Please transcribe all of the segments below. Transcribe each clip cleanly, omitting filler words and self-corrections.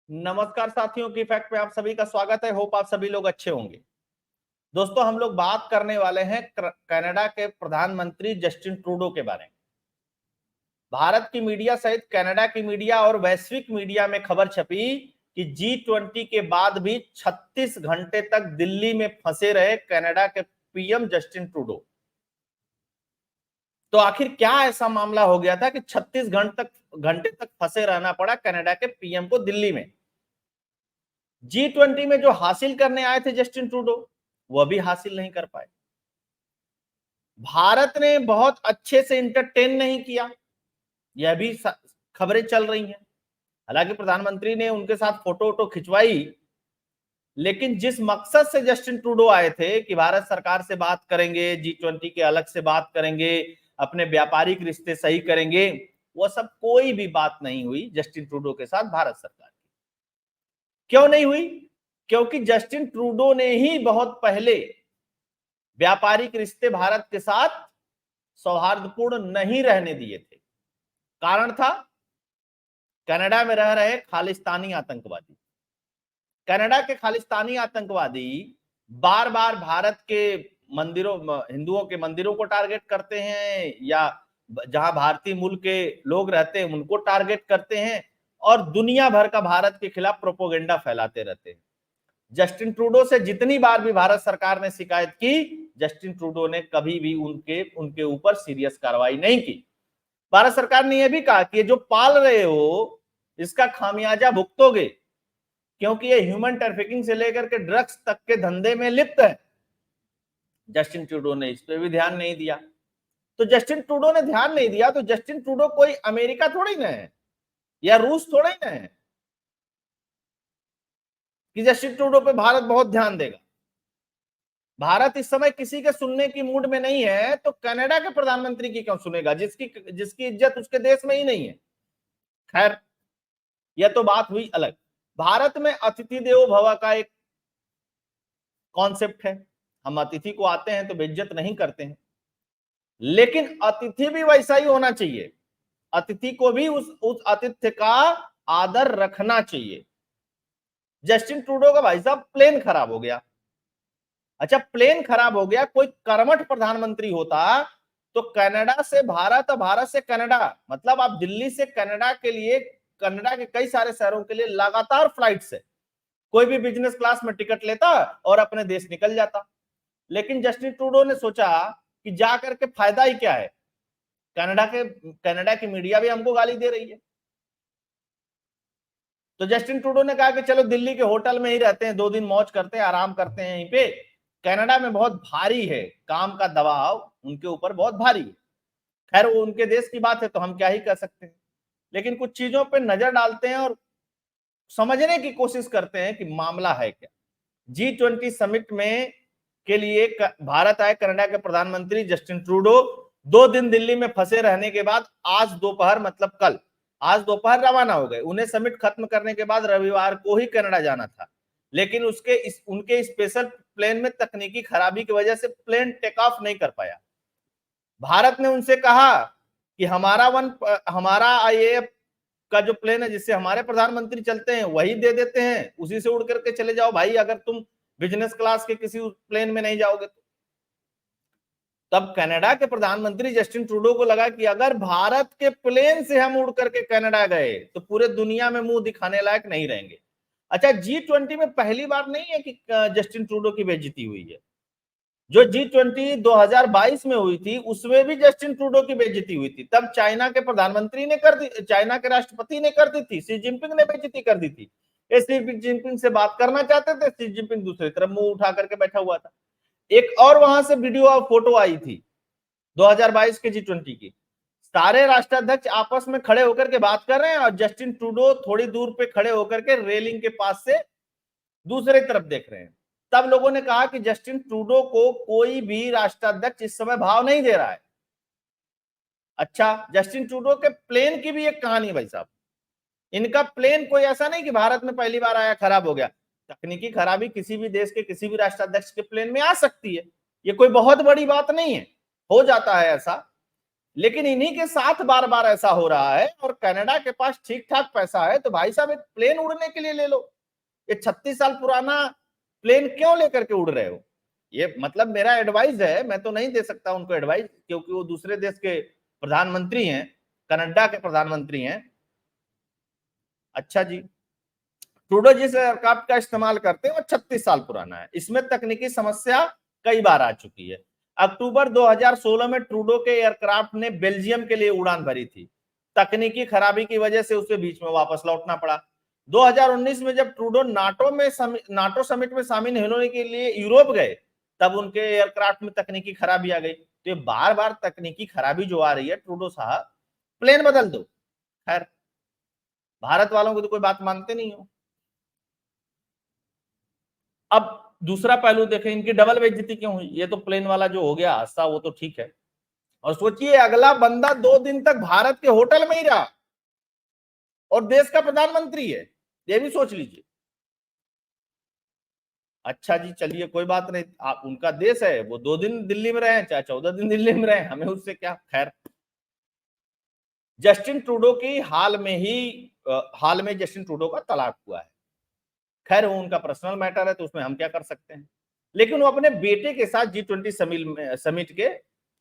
नमस्कार साथियों की फैक्ट पे आप सभी का स्वागत है। होप आप सभी लोग अच्छे होंगे। दोस्तों, हम लोग बात करने वाले हैं कनाडा के प्रधानमंत्री जस्टिन ट्रूडो के बारे में। भारत की मीडिया सहित कनाडा की मीडिया और वैश्विक मीडिया में खबर छपी कि G20 के बाद भी 36 घंटे तक दिल्ली में फंसे रहे कनाडा के पीएम जस्टिन ट्रूडो। तो आखिर क्या ऐसा मामला हो गया था कि 36 घंटे तक फंसे रहना पड़ा कनाडा के पीएम को दिल्ली में। G20 में जो हासिल करने आए थे जस्टिन ट्रूडो, वह भी हासिल नहीं कर पाए। भारत ने बहुत अच्छे से इंटरटेन नहीं किया, यह भी खबरें चल रही हैं। हालांकि प्रधानमंत्री ने उनके साथ फोटो वोटो खिंचवाई, लेकिन जिस मकसद से जस्टिन ट्रूडो आए थे कि भारत सरकार से बात करेंगे, G20 के अलग से बात करेंगे, अपने व्यापारिक रिश्ते सही करेंगे, वह सब कोई भी बात नहीं हुई जस्टिन ट्रूडो के साथ भारत सरकार की। क्यों नहीं हुई? क्योंकि जस्टिन ट्रूडो ने ही बहुत पहले व्यापारिक रिश्ते भारत के साथ सौहार्दपूर्ण नहीं रहने दिए थे। कारण था कनाडा में रह रहे खालिस्तानी आतंकवादी। कनाडा के खालिस्तानी आतंकवादी बार बार भारत के मंदिरों, हिंदुओं के मंदिरों को टारगेट करते हैं, या जहां भारतीय मूल के लोग रहते हैं उनको टारगेट करते हैं, और दुनिया भर का भारत के खिलाफ प्रोपोगेंडा फैलाते रहते हैं। जस्टिन ट्रूडो से जितनी बार भी भारत सरकार ने शिकायत की, जस्टिन ट्रूडो ने कभी भी उनके ऊपर सीरियस कार्रवाई नहीं की। भारत सरकार ने यह भी कहा कि जो पाल रहे हो इसका खामियाजा भुगतोगे, क्योंकि ये ह्यूमन ट्रैफिकिंग से लेकर के ड्रग्स तक के धंधे में लिप्त है। जस्टिन ट्रूडो ने इस पर भी ध्यान नहीं दिया। तो जस्टिन ट्रूडो ने ध्यान नहीं दिया तो जस्टिन ट्रूडो कोई अमेरिका थोड़ी ना है, या रूस थोड़ा ही ना है कि जस्टिन ट्रूडो पे भारत बहुत ध्यान देगा। भारत इस समय किसी के सुनने की मूड में नहीं है, तो कनाडा के प्रधानमंत्री की क्यों सुनेगा, जिसकी इज्जत उसके देश में ही नहीं है। खैर, यह तो बात हुई अलग। भारत में अतिथि देवो भव का एक कॉन्सेप्ट है। हम अतिथि को आते हैं तो बेइज्जत नहीं करते हैं, लेकिन अतिथि भी वैसा ही होना चाहिए। अतिथि को भी उस आतिथ्य का आदर रखना चाहिए। जस्टिन ट्रूडो का भाई साहब प्लेन खराब हो गया। अच्छा, प्लेन खराब हो गया, कोई कर्मठ प्रधानमंत्री होता तो कनाडा से भारत और भारत से कनाडा, मतलब आप दिल्ली से कनाडा के लिए, कनाडा के कई सारे शहरों के लिए लगातार फ्लाइट से कोई भी बिजनेस क्लास में टिकट लेता और अपने देश निकल जाता। लेकिन जस्टिन ट्रूडो ने सोचा कि जाकर के फायदा ही क्या है, कनाडा की मीडिया भी हमको गाली दे रही है, तो जस्टिन ट्रूडो ने कहा कि चलो दिल्ली के होटल में ही रहते हैं, 2 दिन मौज करते हैं, आराम करते हैं यहीं पे। कनाडा में बहुत भारी है, काम का दबाव उनके ऊपर बहुत भारी है। खैर, वो उनके देश की बात है तो हम क्या ही कर सकते हैं, लेकिन कुछ चीजों पे नजर डालते हैं और समझने की कोशिश करते हैं कि मामला है क्या। G20 समिट में के लिए भारत आए कनाडा के प्रधानमंत्री जस्टिन ट्रूडो 2 दिन दिल्ली में फंसे रहने के बाद आज दोपहर, मतलब कल, आज दोपहर रवाना हो गए। उन्हें समिट खत्म करने के बाद रविवार को ही कनाडा जाना था, लेकिन उनके स्पेशल प्लेन में तकनीकी खराबी की वजह से प्लेन टेक ऑफ नहीं कर पाया। भारत ने उनसे कहा कि हमारा आईएएफ का जो प्लेन है जिससे हमारे प्रधानमंत्री चलते हैं वही दे देते हैं, उसी से उड़ करके चले जाओ भाई, अगर तुम बिजनेस क्लास के किसी प्लेन में नहीं जाओगे तो। तब कनाडा के प्रधानमंत्री जस्टिन ट्रूडो को लगा कि अगर भारत के प्लेन से हम उड़ करके कनाडा गए तो पूरे दुनिया में मुंह दिखाने लायक नहीं रहेंगे। अच्छा, G20 में पहली बार नहीं है कि जस्टिन ट्रूडो की बेइज्जती हुई है। जो G20 2022 में हुई थी उसमें भी जस्टिन ट्रूडो की बेइज्जती हुई थी। तब चाइना के प्रधानमंत्री ने कर दी, चाइना के राष्ट्रपति ने कर दी थी, शी जिनपिंग ने बेइज्जती कर दी थी। शी जिनपिंग से बात करना चाहते थे, शी जिनपिंग दूसरी तरफ मुंह उठा करके बैठा हुआ था। एक और वहां से वीडियो और फोटो आई थी 2022 के G20 की। सारे राष्ट्राध्यक्ष आपस में खड़े होकर के बात कर रहे हैं और जस्टिन ट्रूडो थोड़ी दूर पे खड़े होकर के रेलिंग के पास से दूसरे तरफ देख रहे हैं। तब लोगों ने कहा कि जस्टिन ट्रूडो को कोई भी राष्ट्राध्यक्ष इस समय भाव नहीं दे रहा है। अच्छा, जस्टिन ट्रूडो के प्लेन की भी एक कहानी है भाई साहब। इनका प्लेन कोई ऐसा नहीं कि भारत में पहली बार आया खराब हो गया। तकनीकी खराबी किसी भी देश के किसी भी राष्ट्राध्यक्ष के प्लेन में आ सकती है, ये कोई बहुत बड़ी बात नहीं है, हो जाता है ऐसा। लेकिन इन्हीं के साथ बार बार ऐसा हो रहा है, और कनाडा के पास ठीक ठाक पैसा है, तो भाई साहब एक प्लेन उड़ने के लिए ले लो। ये 36 साल पुराना प्लेन क्यों लेकर के उड़ रहे हो? ये मतलब मेरा एडवाइस है, मैं तो नहीं दे सकता उनको एडवाइस, क्योंकि वो दूसरे देश के प्रधानमंत्री हैं, कनाडा के प्रधानमंत्री हैं। अच्छा जी, ट्रूडो जिस एयरक्राफ्ट का इस्तेमाल करते हैं वो 36 साल पुराना है, इसमें तकनीकी समस्या कई बार आ चुकी है। अक्टूबर 2016 में ट्रूडो के एयरक्राफ्ट ने बेल्जियम के लिए उड़ान भरी थी, तकनीकी खराबी की वजह से उसे बीच में वापस लौटना पड़ा। 2019 में जब ट्रूडो नाटो समिट में शामिल होने के लिए यूरोप गए, तब उनके एयरक्राफ्ट में तकनीकी खराबी आ गई। तो ये बार बार तकनीकी खराबी जो आ रही है, ट्रूडो साहब प्लेन बदल दो। खैर, भारत वालों को तो कोई बात मानते नहीं हो। अब दूसरा पहलू देखें, इनकी डबल बेइज्जती क्यों हुई? ये तो प्लेन वाला जो हो गया हादसा, वो तो ठीक है, और सोचिए अगला बंदा 2 दिन तक भारत के होटल में ही रहा और देश का प्रधानमंत्री है, ये भी सोच लीजिए। अच्छा जी, चलिए कोई बात नहीं, आप उनका देश है, वो 2 दिन दिल्ली में रहे चाहे 14 दिन दिल्ली में रहे, हमें उससे क्या। खैर, जस्टिन ट्रूडो की हाल में जस्टिन ट्रूडो का तलाक हुआ है। खैर, वो उनका पर्सनल मैटर है, तो उसमें हम क्या कर सकते हैं। लेकिन वो अपने बेटे के साथ G20 समिट के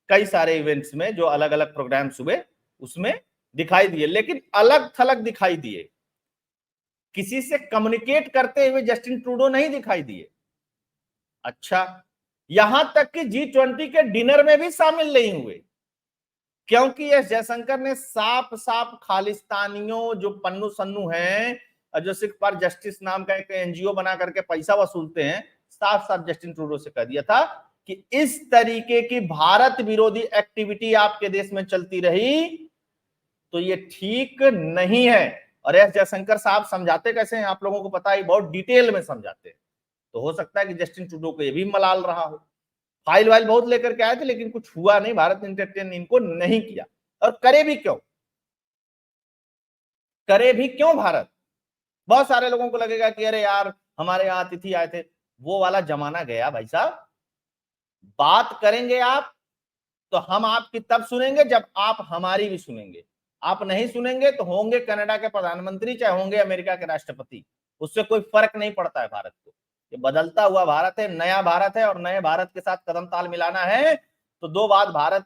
कई सारे इवेंट्स में, जो अलग अलग प्रोग्राम्स हुए, उसमें दिखाई दिए, लेकिन अलग थलग दिखाई दिए। किसी से कम्युनिकेट करते हुए जस्टिन ट्रूडो नहीं दिखाई दिए। अच्छा, यहां तक कि G20 के डिनर में भी शामिल नहीं हुए, क्योंकि एस जयशंकर ने साफ साफ खालिस्तानियों जो पन्नू सन्नू हैं, जो सिख फॉर जस्टिस नाम का एक एनजीओ बना करके पैसा वसूलते हैं, साफ साफ जस्टिन ट्रूडो से कह दिया था कि इस तरीके की भारत विरोधी एक्टिविटी आपके देश में चलती रही तो ये ठीक नहीं है। और एस जयशंकर साहब समझाते कैसे हैं, आप लोगों को पता है, बहुत डिटेल में समझाते हैं। तो हो सकता है कि जस्टिन ट्रूडो को ये भी मलाल रहा हो, फाइल वाइल बहुत लेकर के आए थे, लेकिन कुछ हुआ नहीं, भारत इंटरटेन इनको नहीं किया। और करे भी क्यों, करे भी क्यों भारत? बहुत सारे लोगों को लगेगा कि अरे यार हमारे यहाँ अतिथि आए थे, वो वाला जमाना गया भाई साहब। बात करेंगे आप तो हम आपकी तब सुनेंगे जब आप हमारी भी सुनेंगे। आप नहीं सुनेंगे तो होंगे कनाडा के प्रधानमंत्री चाहे होंगे अमेरिका के राष्ट्रपति, उससे कोई फर्क नहीं पड़ता है भारत को। ये बदलता हुआ भारत है, नया भारत है, और नए भारत के साथ कदम ताल मिलाना है तो दो बात भारत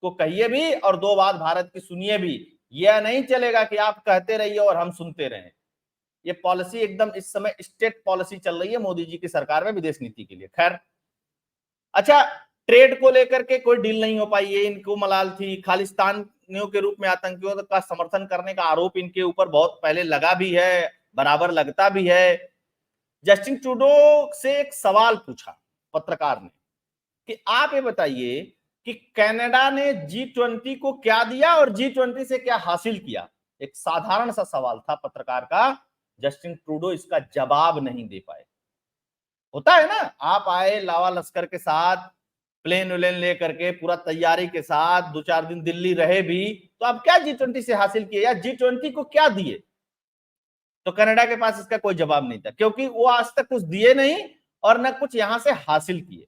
को कहिए भी और दो बात भारत की सुनिए भी। यह नहीं चलेगा कि आप कहते रहिए और हम सुनते रहें। ये पॉलिसी एकदम इस समय स्टेट पॉलिसी चल रही है मोदी जी की सरकार में विदेश नीति के लिए। खैर, अच्छा, ट्रेड को लेकर के कोई डील नहीं हो पाई, ये इनको मलाल थी। खालिस्तानियों के रूप में आतंकियों का समर्थन करने का आरोप इनके ऊपर बहुत पहले लगा भी है, बराबर लगता भी है। जस्टिन ट्रूडो से एक सवाल पूछा पत्रकार ने कि आप ये बताइए कि कनाडा ने G20 को क्या दिया और G20 से क्या हासिल किया। एक साधारण सा सवाल था पत्रकार का, जस्टिन ट्रूडो इसका जवाब नहीं दे पाए। होता है ना, आप आए लावा लश्कर के साथ, प्लेन व्लेन लेकर के, पूरा तैयारी के साथ 2-4 दिन दिल्ली रहे भी, तो आप क्या G20 से हासिल किए या G20 को क्या दिए? तो कनाडा के पास इसका कोई जवाब नहीं था, क्योंकि वो आज तक कुछ दिए नहीं और न कुछ यहां से हासिल किए,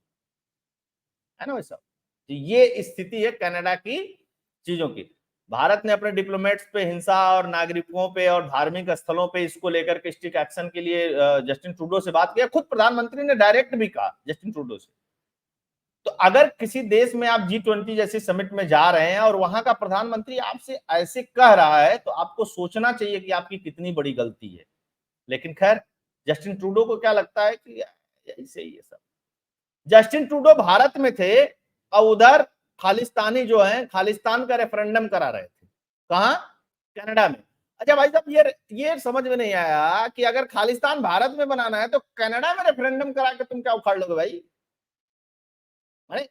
है ना वैसा। तो ये स्थिति है कनाडा की चीजों की। भारत ने अपने डिप्लोमेट्स पे हिंसा और नागरिकों पे और धार्मिक स्थलों पे इसको लेकर के स्ट्रिक्ट एक्शन के लिए जस्टिन ट्रूडो से बात किया। खुद प्रधानमंत्री ने डायरेक्ट भी कहा जस्टिन ट्रूडो से। तो अगर किसी देश में आप G20 जैसी समिट में जा रहे हैं और वहां का प्रधानमंत्री आपसे ऐसे कह रहा है, तो आपको सोचना चाहिए कि आपकी कितनी बड़ी गलती है। लेकिन खैर, जस्टिन ट्रूडो को क्या लगता है कि ऐसे ही है सब। जस्टिन ट्रूडो भारत में थे और उधर खालिस्तानी जो है, खालिस्तान का रेफरेंडम करा रहे थे। कहां? कनाडा में। अच्छा भाई साहब, ये समझ में नहीं आया कि अगर खालिस्तान भारत में बनाना है तो कनाडा में रेफरेंडम करा के तुम क्या उखाड़ लोगे भाई? अरे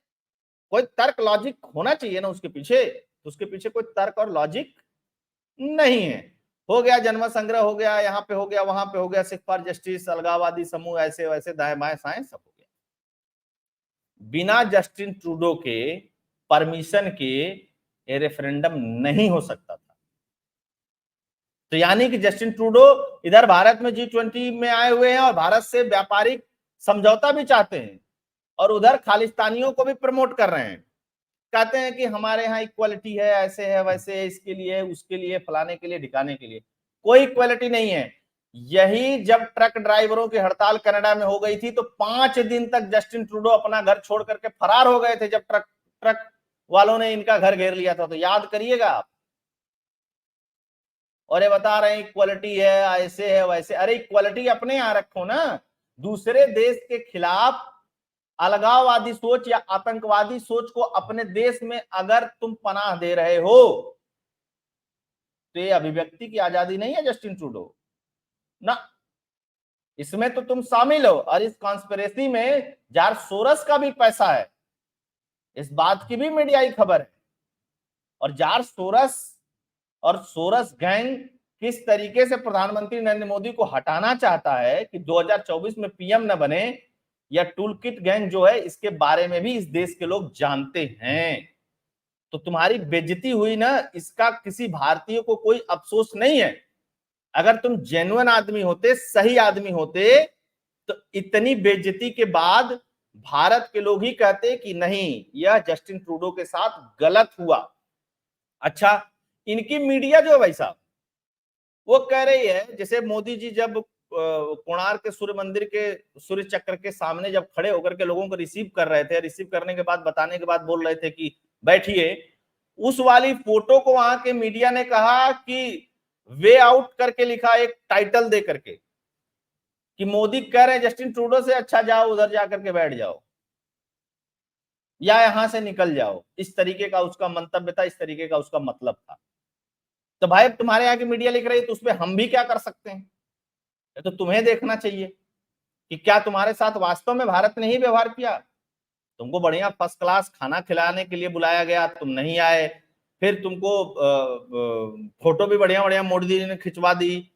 कोई तर्क लॉजिक होना चाहिए ना उसके पीछे, तो उसके पीछे कोई तर्क और लॉजिक नहीं है। हो गया जन्म संग्रह, हो गया यहाँ पे, हो गया वहां पे, हो गया सिख फॉर जस्टिस, अलगाववादी समूह, ऐसे वैसे दाएं बाएं साएं सब हो गया। बिना जस्टिन ट्रूडो के परमिशन के ये रेफरेंडम नहीं हो सकता था। तो यानी कि जस्टिन ट्रूडो इधर भारत में G20 में आए हुए हैं और भारत से व्यापारिक समझौता भी चाहते हैं, और उधर खालिस्तानियों को भी प्रमोट कर रहे हैं। कहते हैं कि हमारे यहाँ इक्वालिटी है, ऐसे है वैसे है, इसके लिए उसके लिए फलाने के लिए ढिकाने के लिए। कोई इक्वालिटी नहीं है। यही जब ट्रक ड्राइवरों की हड़ताल कनाडा में हो गई थी तो 5 दिन तक जस्टिन ट्रूडो अपना घर छोड़ करके फरार हो गए थे, जब ट्रक वालों ने इनका घर घेर लिया था। तो याद करिएगा आप। और ये बता रहे हैं इक्वालिटी है, ऐसे है वैसे। अरे इक्वालिटी अपने यहां रखो ना। दूसरे देश के खिलाफ अलगाववादी सोच या आतंकवादी सोच को अपने देश में अगर तुम पनाह दे रहे हो तो ये अभिव्यक्ति की आजादी नहीं है जस्टिन ट्रूडो ना। इसमें तो तुम शामिल हो, और इस कॉन्स्पिरेसी में जॉर्ज सोरस का भी पैसा है, इस बात की भी मीडियाई खबर है। और जॉर्ज सोरस और सोरस गैंग किस तरीके से प्रधानमंत्री नरेंद्र मोदी को हटाना चाहता है कि 2024 में पीएम न बने, या टूल किट गैंग जो है, इसके बारे में भी इस देश के लोग जानते हैं। तो तुम्हारी बेइज्जती हुई ना, इसका किसी भारतीय को कोई अफसोस नहीं है। अगर तुम जेन्युइन आदमी होते, सही आदमी होते, तो इतनी बेइज्जती के बाद भारत के लोग ही कहते कि नहीं, यह जस्टिन ट्रूडो के साथ गलत हुआ। अच्छा, इनकी मीडिया जो है भाई साहब, वो कह रही है जैसे मोदी जी जब कोणार्क के सूर्य मंदिर के सूर्य चक्र के सामने जब खड़े होकर के लोगों को रिसीव कर रहे थे, रिसीव करने के बाद बताने के बाद बोल रहे थे कि बैठिए, उस वाली फोटो को वहां के मीडिया ने कहा कि वे आउट करके लिखा, एक टाइटल दे करके, कि मोदी कह रहे हैं जस्टिन ट्रूडो से अच्छा जाओ उधर जाकर के बैठ जाओ, या यहां से निकल जाओ। इस तरीके का उसका मंतव्य था, इस तरीके का उसका मतलब था। तो भाई तुम्हारे यहाँ की मीडिया लिख रही है, तो उसमें हम भी क्या कर सकते हैं? तो तुम्हें देखना चाहिए कि क्या तुम्हारे साथ वास्तव में भारत ने ही व्यवहार किया। तुमको बढ़िया फर्स्ट क्लास खाना खिलाने के लिए बुलाया गया, तुम नहीं आए। फिर तुमको फोटो भी बढ़िया बढ़िया मोदी जी ने खिंचवा दी,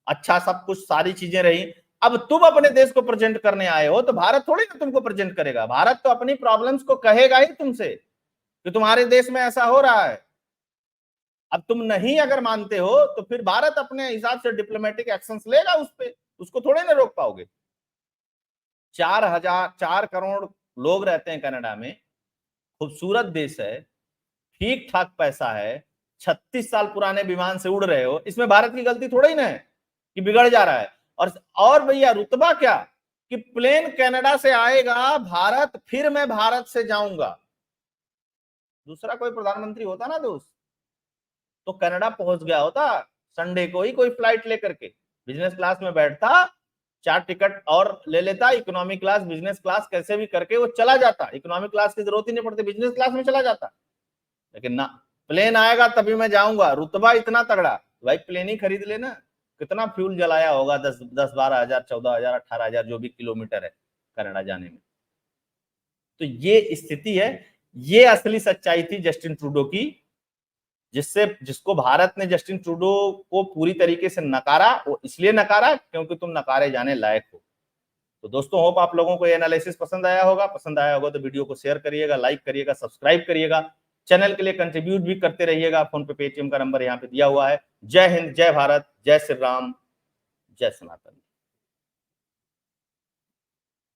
अच्छा सब कुछ सारी चीजें रही। अब तुम अपने देश को प्रेजेंट करने आए हो, तो भारत थोड़ी ना तुमको प्रेजेंट करेगा। भारत तो अपनी प्रॉब्लम्स को कहेगा ही तुमसे कि तुम्हारे देश में ऐसा हो रहा है। अब तुम नहीं अगर मानते हो तो फिर भारत अपने हिसाब से डिप्लोमेटिक एक्शंस लेगा उस पे, उसको थोड़े ना रोक पाओगे। 4 करोड़ लोग रहते हैं कनाडा में, खूबसूरत देश है, ठीक ठाक पैसा है, 36 साल पुराने विमान से उड़ रहे हो, इसमें भारत की गलती थोड़ा ही ना है कि बिगड़ जा रहा है। और भैया रुतबा क्या कि प्लेन कनाडा से आएगा भारत, फिर मैं भारत से जाऊंगा। दूसरा कोई प्रधानमंत्री होता ना दोस्त, तो कनाडा पहुंच गया होता संडे को ही कोई फ्लाइट लेकर के, बिजनेस क्लास में बैठता, 4 टिकट और ले लेता, इकोनॉमी क्लास बिजनेस क्लास कैसे भी करके वो चला जाता, इकोनॉमी क्लास की जरूरत ही नहीं पड़ती, बिजनेस क्लास में चला जाता। लेकिन ना, प्लेन आएगा तभी मैं जाऊंगा। रुतबा इतना तगड़ा, भाई प्लेन ही खरीद लेना। कितना फ्यूल जलाया होगा, 10-12 हजार, 14 हजार, 18 हजार, जो भी किलोमीटर है कनाडा जाने में। तो ये स्थिति है, ये असली सच्चाई थी जस्टिन ट्रूडो की, जिसको भारत ने जस्टिन ट्रूडो को पूरी तरीके से नकारा। वो इसलिए नकारा क्योंकि तुम नकारे जाने लायक हो। तो दोस्तों, होप आप लोगों को ये एनालिसिस पसंद आया होगा। पसंद आया होगा तो वीडियो को शेयर करिएगा, लाइक करिएगा, सब्सक्राइब करिएगा, चैनल के लिए कंट्रीब्यूट भी करते रहिएगा। फोन पे पेटीएम का नंबर यहाँ पे दिया हुआ है। जय हिंद, जय भारत, जय श्री राम, जय सनातन।